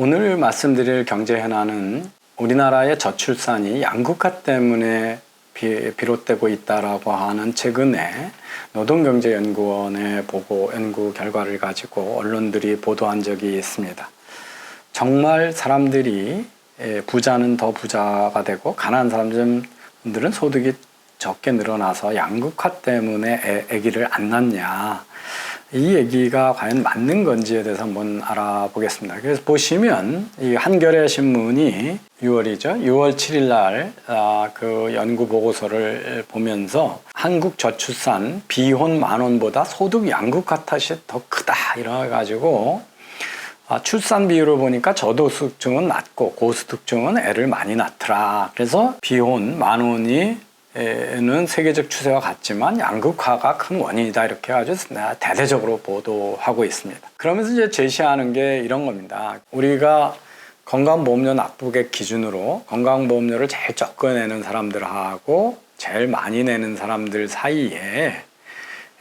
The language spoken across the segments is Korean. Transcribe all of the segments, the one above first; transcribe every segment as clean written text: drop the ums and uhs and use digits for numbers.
오늘 말씀드릴 경제 현안은 우리나라의 저출산이 양극화 때문에 비롯되고 있다라고 하는 최근에 노동경제연구원의 연구 결과를 가지고 언론들이 보도한 적이 있습니다. 정말 사람들이 부자는 더 부자가 되고 가난한 사람들은 소득이 적게 늘어나서 양극화 때문에 아기를 안 낳냐, 이 얘기가 과연 맞는 건지에 대해서 한번 알아보겠습니다. 그래서 보시면 이 한겨레 신문이 6월 7일 날 그 연구 보고서를 보면서 한국 저출산 비혼 만원보다 소득 양극화 탓이 더 크다 이래가지고 출산 비율을 보니까 저소득층은 낮고 고소득층은 애를 많이 낳더라. 그래서 비혼 만원이 는 세계적 추세와 같지만 양극화가 큰 원인이다, 이렇게 해가지고 대대적으로 보도하고 있습니다. 그러면서 이제 제시하는 게 이런 겁니다. 우리가 건강보험료 납부액 기준으로 건강보험료를 제일 적게 내는 사람들하고 제일 많이 내는 사람들 사이에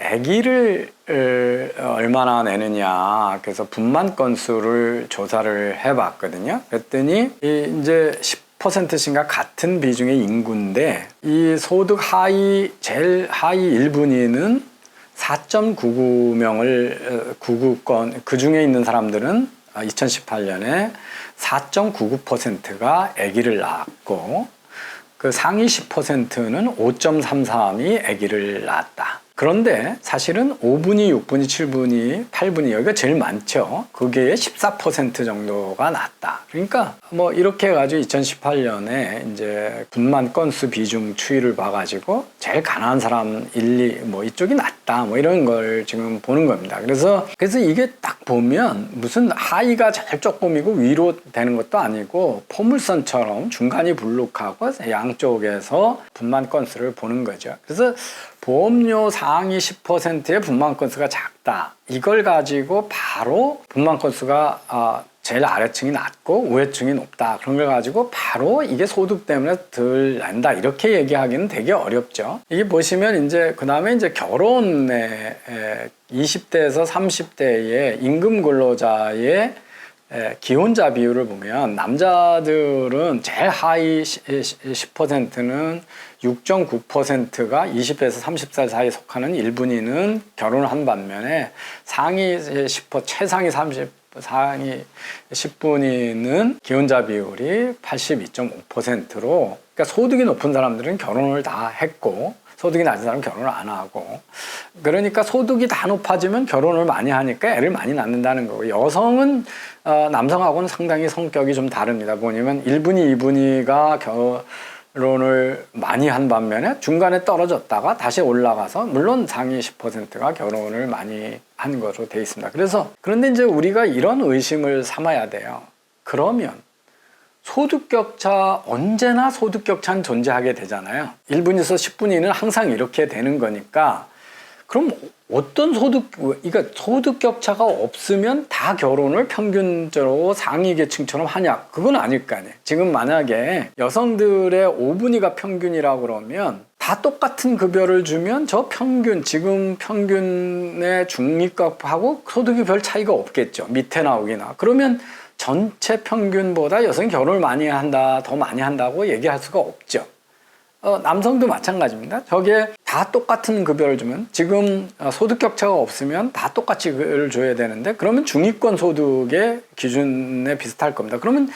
아기를 얼마나 내느냐, 그래서 분만 건수를 조사를 해봤거든요. 그랬더니 이제 10%씩인가 같은 비중의 인구인데, 이 소득 제일 하위 1분위는 4.99명을 그 중에 있는 사람들은 2018년에 4.99%가 아기를 낳았고, 그 상위 10%는 5.33이 아기를 낳았다. 그런데 사실은 5분위, 6분위, 7분위, 8분위 여기가 제일 많죠. 그게 14% 정도가 낮다. 그러니까 뭐 이렇게 해가지고 2018년에 이제 분만 건수 비중 추이를 봐가지고 제일 가난한 사람 1, 2 뭐 이쪽이 낮다, 뭐 이런 걸 지금 보는 겁니다. 그래서 이게 딱 보면 무슨 하위가 제일 조금이고 위로 되는 것도 아니고 포물선처럼 중간이 불룩하고 양쪽에서 분만 건수를 보는 거죠. 그래서 보험료 상위 10%의 분만 건수가 작다, 이걸 가지고 바로 분만 건수가 제일 아래층이 낮고 우회층이 높다, 그런 걸 가지고 바로 이게 소득 때문에 덜 난다, 이렇게 얘기하기는 되게 어렵죠. 이게 보시면 이제 그 다음에 이제 결혼에 20대에서 30대의 임금 근로자의 기혼자 비율을 보면 남자들은 제일 하위 10%는 6.9%가 20에서 30살 사이에 속하는 1분위는 결혼을 한 반면에 상위 10%, 최상위 30, 상위 10분위는 기혼자 비율이 82.5%로, 그러니까 소득이 높은 사람들은 결혼을 다 했고 소득이 낮은 사람은 결혼을 안 하고, 그러니까 소득이 다 높아지면 결혼을 많이 하니까 애를 많이 낳는다는 거고, 여성은 남성하고는 상당히 성격이 좀 다릅니다. 뭐냐면 1분위, 2분위가 결혼을 많이 한 반면에 중간에 떨어졌다가 다시 올라가서, 물론 상위 10%가 결혼을 많이 한 것으로 되어 있습니다. 그런데 이제 우리가 이런 의심을 삼아야 돼요. 그러면 소득격차, 언제나 소득격차는 존재하게 되잖아요. 1분위에서 10분위는 항상 이렇게 되는 거니까, 그럼 어떤 그러니까 소득격차가 없으면 다 결혼을 평균적으로 상위 계층처럼 하냐? 그건 아닐 거 아니에요. 지금 만약에 여성들의 5분위가 평균이라고 그러면 다 똑같은 급여를 주면 지금 평균의 중위급하고 소득이 별 차이가 없겠죠. 밑에 나오기나. 그러면 전체 평균보다 여성이 결혼을 많이 한다, 더 많이 한다고 얘기할 수가 없죠. 남성도 마찬가지입니다. 저게 다 똑같은 급여를 주면, 지금 소득 격차가 없으면 다 똑같이 급여를 줘야 되는데, 그러면 중위권 소득의 기준에 비슷할 겁니다. 그러면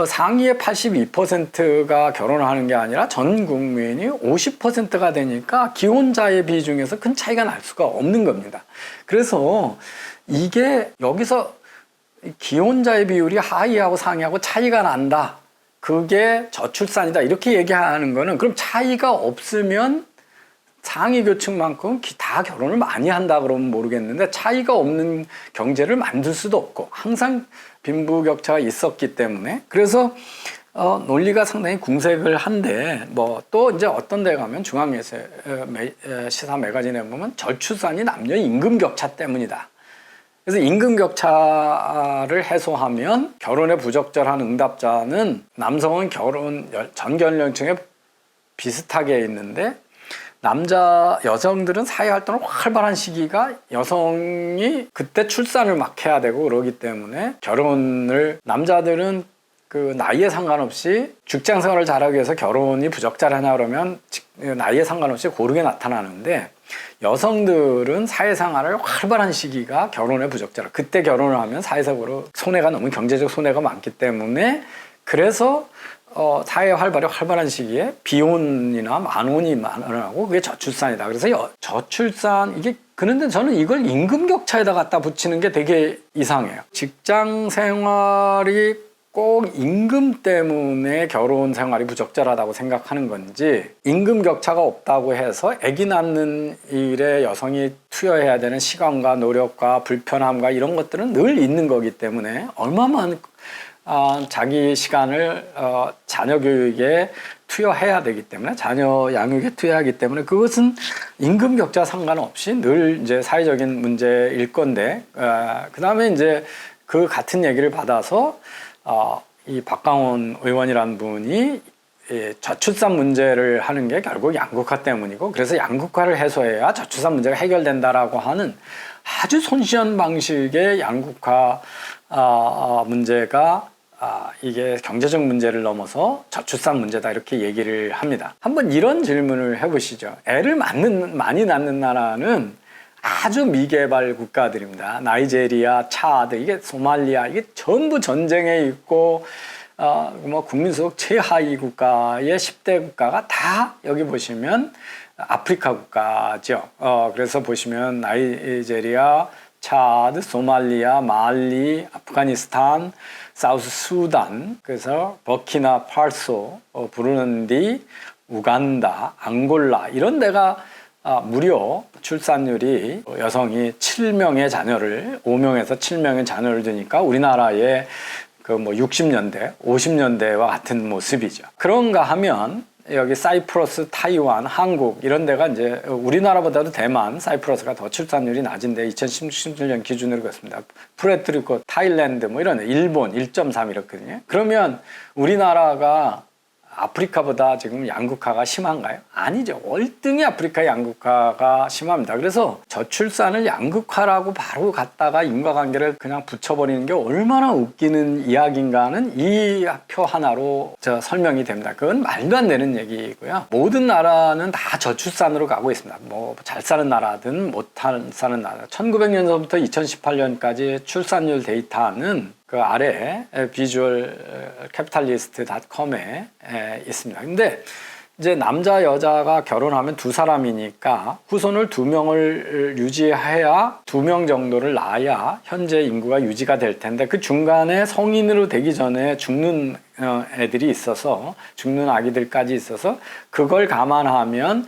상위의 82%가 결혼을 하는 게 아니라 전 국민이 50%가 되니까 기혼자의 비중에서 큰 차이가 날 수가 없는 겁니다. 그래서 이게 여기서 기혼자의 비율이 하위하고 상위하고 차이가 난다, 그게 저출산이다, 이렇게 얘기하는 거는, 그럼 차이가 없으면 상위 계층만큼 다 결혼을 많이 한다 그러면 모르겠는데, 차이가 없는 경제를 만들 수도 없고 항상 빈부격차가 있었기 때문에, 그래서 논리가 상당히 궁색을 한데, 뭐 또 이제 어떤 데 가면 중앙시사 매거진에 보면 저출산이 남녀 임금 격차 때문이다. 그래서 임금 격차를 해소하면 결혼에 부적절한 응답자는 남성은 전 연령층에 비슷하게 있는데 남자 여성들은 사회활동을 활발한 시기가 여성이 그때 출산을 막 해야 되고 그러기 때문에 결혼을 남자들은 그 나이에 상관없이 직장 생활을 잘하기 위해서 결혼이 부적절하냐 그러면 나이에 상관없이 고르게 나타나는데 여성들은 사회생활을 활발한 시기가 결혼에 부적절하다. 그때 결혼을 하면 사회적으로 손해가 너무 경제적 손해가 많기 때문에 그래서 사회 활발한 시기에 비혼이나 만혼이 많아고 그게 저출산이다. 그래서 저출산 이게 그런데 저는 이걸 임금 격차에다 갖다 붙이는 게 되게 이상해요. 직장 생활이 꼭 임금 때문에 결혼 생활이 부적절하다고 생각하는 건지 임금 격차가 없다고 해서 아기 낳는 일에 여성이 투여해야 되는 시간과 노력과 불편함과 이런 것들은 늘 있는 거기 때문에 얼마만 자기 시간을 자녀 교육에 투여해야 되기 때문에 자녀 양육에 투여하기 때문에 그것은 임금 격차 상관없이 늘 이제 사회적인 문제일 건데 그 다음에 이제 그 같은 얘기를 받아서 이 박강원 의원이라는 분이 저출산 문제를 하는 게 결국 양극화 때문이고 그래서 양극화를 해소해야 저출산 문제가 해결된다라고 하는 아주 손쉬운 방식의 양극화 문제가 이게 경제적 문제를 넘어서 저출산 문제다 이렇게 얘기를 합니다. 한번 이런 질문을 해보시죠. 애를 많이 낳는 나라는 아주 미개발 국가들입니다. 나이제리아, 차드, 이게 소말리아, 이게 전부 전쟁에 있고 뭐 국민소득 최하위 국가의 10대 국가가 다 여기 보시면 아프리카 국가죠. 그래서 보시면 나이제리아, 차드, 소말리아, 말리, 아프가니스탄, 사우스 수단, 그래서 버키나 파소, 부르는디, 우간다, 앙골라 이런 데가 무려 출산율이 여성이 5명에서 7명의 자녀를 두니까 우리나라의 그 뭐 60년대, 50년대와 같은 모습이죠. 그런가 하면 여기 사이프러스, 타이완, 한국 이런 데가 이제 우리나라보다도 대만, 사이프러스가 더 출산율이 낮은데 2017년 기준으로 그렇습니다. 푸에르토리코, 타일랜드 뭐 이런 데, 일본 1.3 이렇거든요. 그러면 우리나라가 아프리카보다 지금 양극화가 심한가요? 아니죠. 월등히 아프리카 양극화가 심합니다. 그래서 저출산을 양극화라고 바로 갖다가 인과관계를 그냥 붙여버리는 게 얼마나 웃기는 이야기인가는 이 표 하나로 설명이 됩니다. 그건 말도 안 되는 얘기고요. 모든 나라는 다 저출산으로 가고 있습니다. 뭐 잘 사는 나라든 못 사는 나라. 1900년서부터 2018년까지 출산율 데이터는 그 아래 비주얼 캐피탈리스트.com에 있습니다. 근데 이제 남자 여자가 결혼하면 두 사람이니까 후손을 2명을 유지해야 2명 정도를 낳아야 현재 인구가 유지가 될 텐데 그 중간에 성인으로 되기 전에 죽는 애들이 있어서 죽는 아기들까지 있어서 그걸 감안하면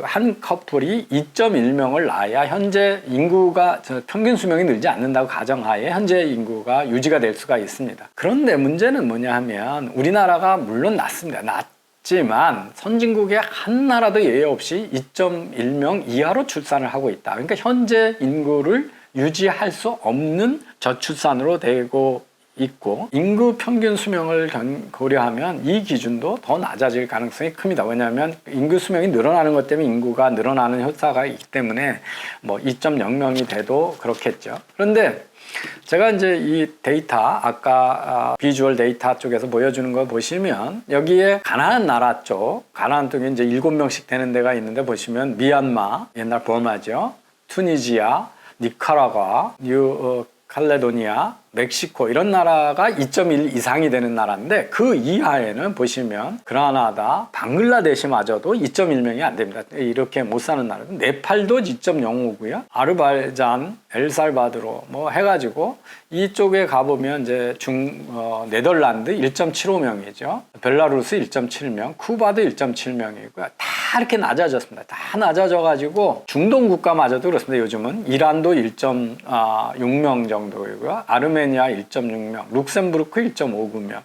한 커플이 2.1명을 낳아야 현재 인구가 평균 수명이 늘지 않는다고 가정하에 현재 인구가 유지가 될 수가 있습니다. 그런데 문제는 뭐냐 하면 우리나라가 물론 낮습니다. 낮지만 선진국의 한 나라도 예외 없이 2.1명 이하로 출산을 하고 있다. 그러니까 현재 인구를 유지할 수 없는 저출산으로 되고 있고 인구 평균 수명을 고려하면 이 기준도 더 낮아질 가능성이 큽니다. 왜냐하면 인구 수명이 늘어나는 것 때문에 인구가 늘어나는 효과가 있기 때문에 뭐 2.0명이 돼도 그렇겠죠. 그런데 제가 이제 이 데이터 아까 비주얼 데이터 쪽에서 보여주는 거 보시면 여기에 가나안 나라 쪽 가나안 쪽에 이제 7명씩 되는 데가 있는데 보시면 미얀마 옛날 버마죠, 투니지아, 니카라과, 칼레도니아, 멕시코 이런 나라가 2.1 이상이 되는 나라인데 그 이하에는 보시면 그라나다, 방글라데시마저도 2.1명이 안 됩니다. 이렇게 못 사는 나라. 네팔도 2.05고요. 아르바이잔, 엘살바도르 뭐 해가지고 이쪽에 가보면 이제 네덜란드 1.75명이죠. 벨라루스 1.7명, 쿠바도 1.7명이고요. 다 이렇게 낮아졌습니다. 다 낮아져가지고 중동 국가마저도 그렇습니다. 요즘은 이란도 1.6명 정도이고요. 아르메니아 1.6명, 룩셈부르크 1.59명.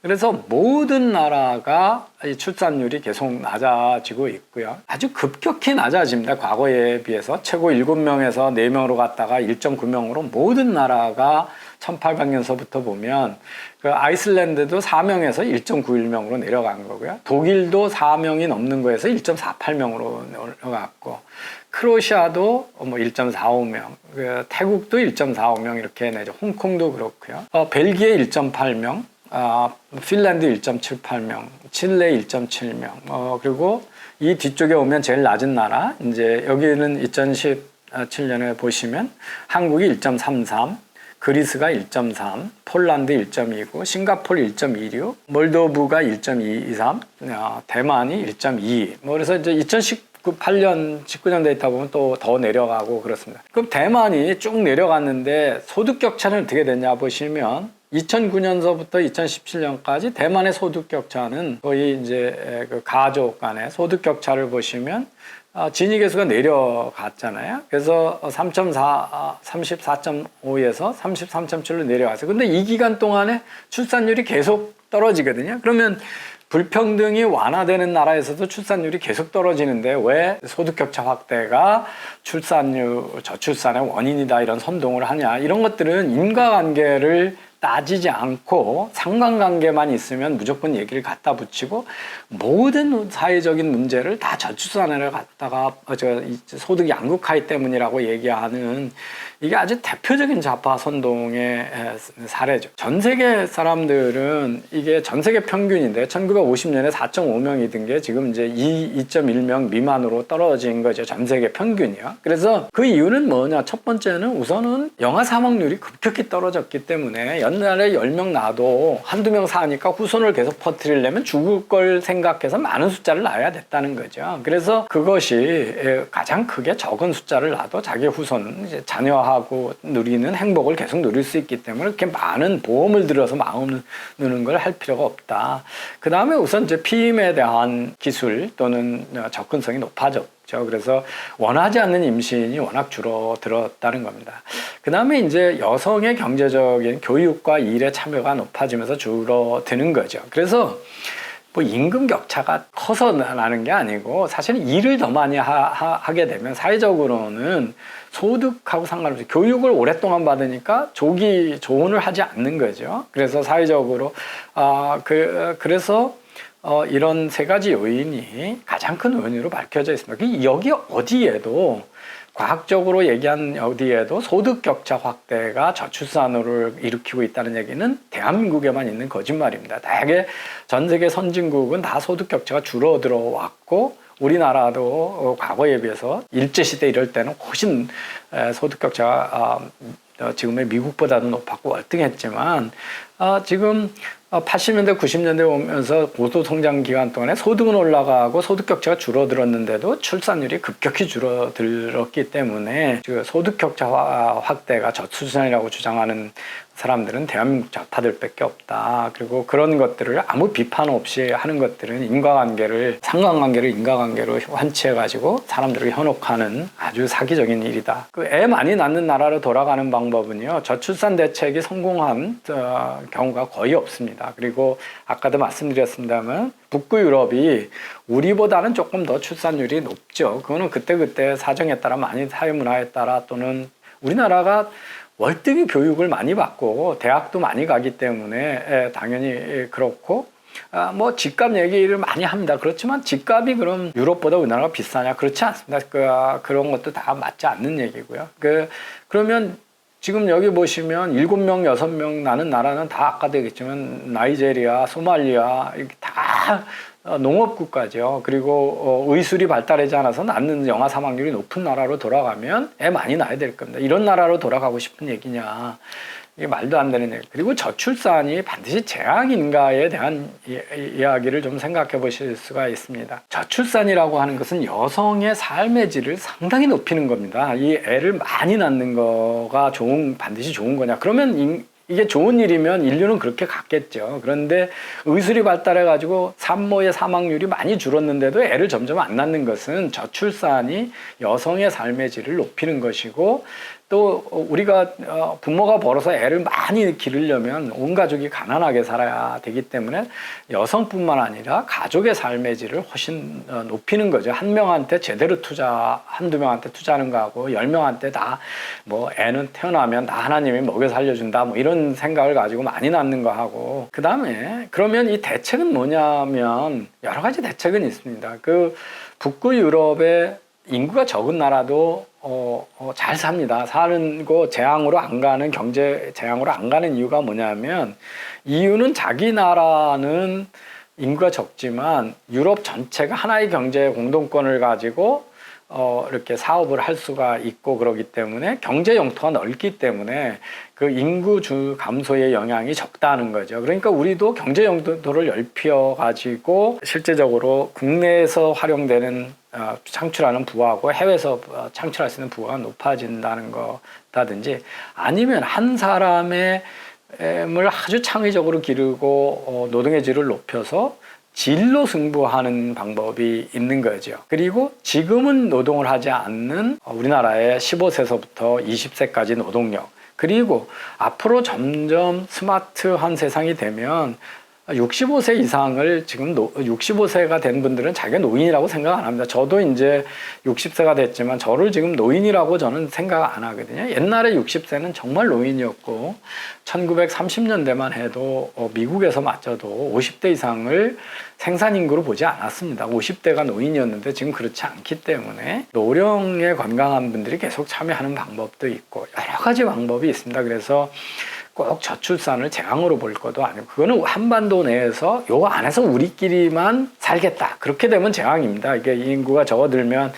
그래서 모든 나라가 출산율이 계속 낮아지고 있고요. 아주 급격히 낮아집니다. 과거에 비해서 최고 7명에서 4명으로 갔다가 1.9명으로 모든 나라가 1800년서부터 보면 그 아이슬란드도 4명에서 1.91명으로 내려간 거고요. 독일도 4명이 넘는 거에서 1.48명으로 내려갔고, 크로아시아도 뭐 1.45명, 그 태국도 1.45명 이렇게 내죠. 홍콩도 그렇고요. 벨기에 1.8명, 핀란드 1.78명, 칠레 1.7명, 그리고 이 뒤쪽에 오면 제일 낮은 나라, 이제 여기는 2017년에 보시면 한국이 1.33, 그리스가 1.3, 폴란드 1.29, 싱가포르 1.26, 몰도브가 1.223, 대만이 1.2. 뭐 그래서 이제 2018년, 19년 데이터 보면 또 더 내려가고 그렇습니다. 그럼 대만이 쭉 내려갔는데 소득 격차는 어떻게 됐냐 보시면 2009년서부터 2017년까지 대만의 소득 격차는 거의 이제 그 가족 간의 소득 격차를 보시면 진위계수가 내려갔잖아요. 그래서 34.5에서 33.7로 내려갔어요. 근데 이 기간 동안에 출산율이 계속 떨어지거든요. 그러면 불평등이 완화되는 나라에서도 출산율이 계속 떨어지는데 왜 소득격차 확대가 저출산의 원인이다 이런 선동을 하냐. 이런 것들은 인과관계를 따지지 않고 상관관계만 있으면 무조건 얘기를 갖다 붙이고 모든 사회적인 문제를 다 저출산을 갖다가 소득 양극화이 때문이라고 얘기하는 이게 아주 대표적인 좌파 선동의 사례죠. 전 세계 사람들은 이게 전 세계 평균인데 1950년에 4.5명이던 게 지금 이제 2.1명 미만으로 떨어진 거죠. 전 세계 평균이요. 그래서 그 이유는 뭐냐? 첫 번째는 우선은 영아 사망률이 급격히 떨어졌기 때문에 옛날에 10명 낳아도 한두 명 사니까 후손을 계속 퍼뜨리려면 죽을 걸 생각해서 많은 숫자를 낳아야 됐다는 거죠. 그래서 그것이 가장 크게 적은 숫자를 낳아도 자기 후손은 이제 자녀하고 누리는 행복을 계속 누릴 수 있기 때문에 이렇게 많은 보험을 들여서 마음 누는 걸 할 필요가 없다. 그 다음에 우선 이제 피임에 대한 기술 또는 접근성이 높아졌죠. 그래서 원하지 않는 임신이 워낙 줄어들었다는 겁니다. 그 다음에 이제 여성의 경제적인 교육과 일에 참여가 높아지면서 줄어드는 거죠. 그래서 뭐 임금 격차가 커서 나는 게 아니고 사실은 일을 더 많이 하게 되면 사회적으로는 소득하고 상관없이 교육을 오랫동안 받으니까 조기 조언을 하지 않는 거죠. 그래서 사회적으로 그래서 이런 세 가지 요인이 가장 큰 요인으로 밝혀져 있습니다. 여기 어디에도 과학적으로 얘기한 어디에도 소득 격차 확대가 저출산을 일으키고 있다는 얘기는 대한민국에만 있는 거짓말입니다. 대개 전 세계 선진국은 다 소득 격차가 줄어들어 왔고 우리나라도 과거에 비해서 일제시대 이럴 때는 훨씬 소득 격차가 지금의 미국보다도 높았고 월등했지만 지금 80년대, 90년대 오면서 고도성장 기간 동안에 소득은 올라가고 소득 격차가 줄어들었는데도 출산율이 급격히 줄어들었기 때문에 소득 격차 확대가 저출산이라고 주장하는 사람들은 대한민국 좌파들밖에 없다. 그리고 그런 것들을 아무 비판 없이 하는 것들은 상관관계를 인과관계로 환치해가지고 사람들을 현혹하는 아주 사기적인 일이다. 애 많이 낳는 나라로 돌아가는 방법은요, 저출산 대책이 성공한 경우가 거의 없습니다. 그리고 아까도 말씀드렸습니다만 북구 유럽이 우리보다는 조금 더 출산율이 높죠. 그거는 그때그때 사정에 따라 많이 사회 문화에 따라 또는 우리나라가 월등히 교육을 많이 받고 대학도 많이 가기 때문에 당연히 그렇고 뭐 집값 얘기를 많이 합니다. 그렇지만 집값이 그럼 유럽보다 우리나라가 비싸냐? 그렇지 않습니다. 그런 것도 다 맞지 않는 얘기고요. 그러면 지금 여기 보시면 7명, 6명 나는 나라는 다 아까도 얘기했지만 나이제리아, 소말리아 이렇게 다 농업국가죠. 그리고 의술이 발달하지 않아서 낳는 영아 사망률이 높은 나라로 돌아가면 애 많이 낳아야 될 겁니다. 이런 나라로 돌아가고 싶은 얘기냐. 이게 말도 안 되는 얘기. 그리고 저출산이 반드시 재앙인가에 대한 이야기를 좀 생각해 보실 수가 있습니다. 저출산이라고 하는 것은 여성의 삶의 질을 상당히 높이는 겁니다. 이 애를 많이 낳는 거가 반드시 좋은 거냐. 그러면 이게 좋은 일이면 인류는 그렇게 갔겠죠. 그런데 의술이 발달해가지고 산모의 사망률이 많이 줄었는데도 애를 점점 안 낳는 것은 저출산이 여성의 삶의 질을 높이는 것이고 또 우리가 부모가 벌어서 애를 많이 기르려면 온 가족이 가난하게 살아야 되기 때문에 여성뿐만 아니라 가족의 삶의 질을 훨씬 높이는 거죠. 한 명한테 제대로 한두 명한테 투자하는 거하고 10명한테 다 뭐 애는 태어나면 다 하나님이 먹여 살려준다 뭐 이런 생각을 가지고 많이 낳는 거 하고, 그 다음에 그러면 이 대책은 뭐냐면 여러 가지 대책은 있습니다. 그 북구 유럽의 인구가 적은 나라도 잘 삽니다. 사는 거 재앙으로 안 가는, 경제 재앙으로 안 가는 이유가 뭐냐면, 이유는 자기 나라는 인구가 적지만 유럽 전체가 하나의 경제 공동권을 가지고 이렇게 사업을 할 수가 있고 그러기 때문에 경제 영토가 넓기 때문에 그 인구 감소의 영향이 적다는 거죠. 그러니까 우리도 경제 영토를 넓혀 가지고 실제적으로 국내에서 활용되는 창출하는 부하고 해외에서 창출할 수 있는 부하가 높아진다는 거라든지, 아니면 한 사람의 을 아주 창의적으로 기르고 노동의 질을 높여서 질로 승부하는 방법이 있는 거죠. 그리고 지금은 노동을 하지 않는 우리나라의 15세서부터 20세까지 노동력, 그리고 앞으로 점점 스마트한 세상이 되면 65세 이상을, 지금 65세가 된 분들은 자기가 노인이라고 생각 안 합니다. 저도 이제 60세가 됐지만 저를 지금 노인이라고 저는 생각 안 하거든요. 옛날에 60세는 정말 노인이었고 1930년대만 해도 미국에서 마쳐도 50대 이상을 생산인구로 보지 않았습니다. 50대가 노인이었는데 지금 그렇지 않기 때문에 노령의 건강한 분들이 계속 참여하는 방법도 있고 여러 가지 방법이 있습니다. 그래서 꼭 저출산을 재앙으로 볼 것도 아니고, 그거는 한반도 내에서 요 안에서 우리끼리만 살겠다, 그렇게 되면 재앙입니다. 이게 인구가 적어들면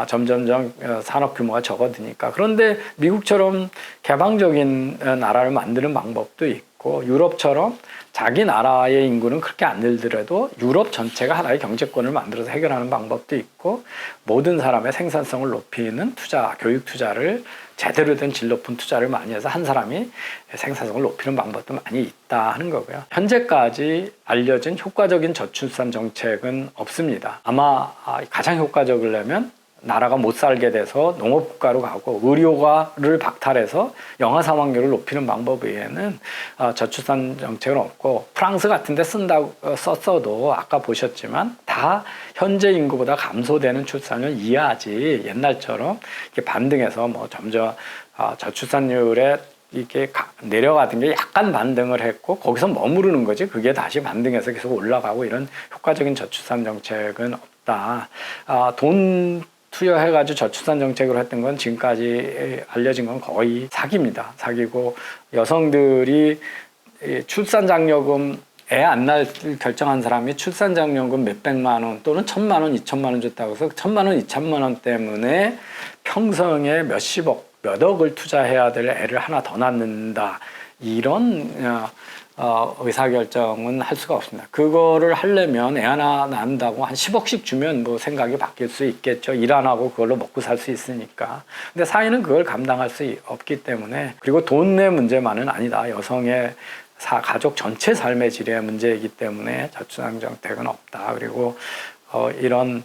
점점점 산업 규모가 적어드니까. 그런데 미국처럼 개방적인 나라를 만드는 방법도 있고, 유럽처럼 자기 나라의 인구는 그렇게 안 늘더라도 유럽 전체가 하나의 경제권을 만들어서 해결하는 방법도 있고, 모든 사람의 생산성을 높이는 투자, 교육 투자를 제대로 된 질 높은 투자를 많이 해서 한 사람이 생산성을 높이는 방법도 많이 있다 하는 거고요. 현재까지 알려진 효과적인 저출산 정책은 없습니다. 아마 가장 효과적이려면 나라가 못 살게 돼서 농업국가로 가고 의료가를 박탈해서 영아 사망률을 높이는 방법 외에는 저출산 정책은 없고, 프랑스 같은 데 썼어도 아까 보셨지만 다 현재 인구보다 감소되는 출산을 이해하지, 옛날처럼 이렇게 반등해서 뭐 점점 저출산율에 이게 내려가던 게 약간 반등을 했고 거기서 머무르는 거지, 그게 다시 반등해서 계속 올라가고, 이런 효과적인 저출산 정책은 없다. 돈 투여해가지고 저출산 정책으로 했던 건 지금까지 알려진 건 거의 사기입니다. 사기고, 여성들이 출산장려금, 애 안 낳을 결정한 사람이 출산장려금 몇백만 원 또는 1,000만 원, 2,000만 원 줬다고 해서 1,000만 원, 2,000만 원 때문에 평생에 몇십억, 몇 억을 투자해야 될 애를 하나 더 낳는다, 이런 의사결정은 할 수가 없습니다. 그거를 하려면 애 하나 낳는다고 한 10억씩 주면 뭐 생각이 바뀔 수 있겠죠. 일 안 하고 그걸로 먹고 살 수 있으니까. 근데 사회는 그걸 감당할 수 없기 때문에, 그리고 돈의 문제만은 아니다. 여성의 가족 전체 삶의 질의 문제이기 때문에 저출산 정책은 없다. 그리고 이런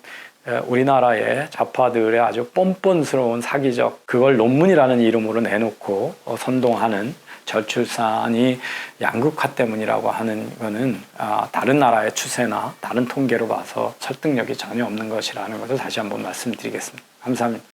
우리나라의 좌파들의 아주 뻔뻔스러운 사기적, 그걸 논문이라는 이름으로 내놓고 선동하는 저출산이 양극화 때문이라고 하는 거는 다른 나라의 추세나 다른 통계로 봐서 설득력이 전혀 없는 것이라는 것을 다시 한번 말씀드리겠습니다. 감사합니다.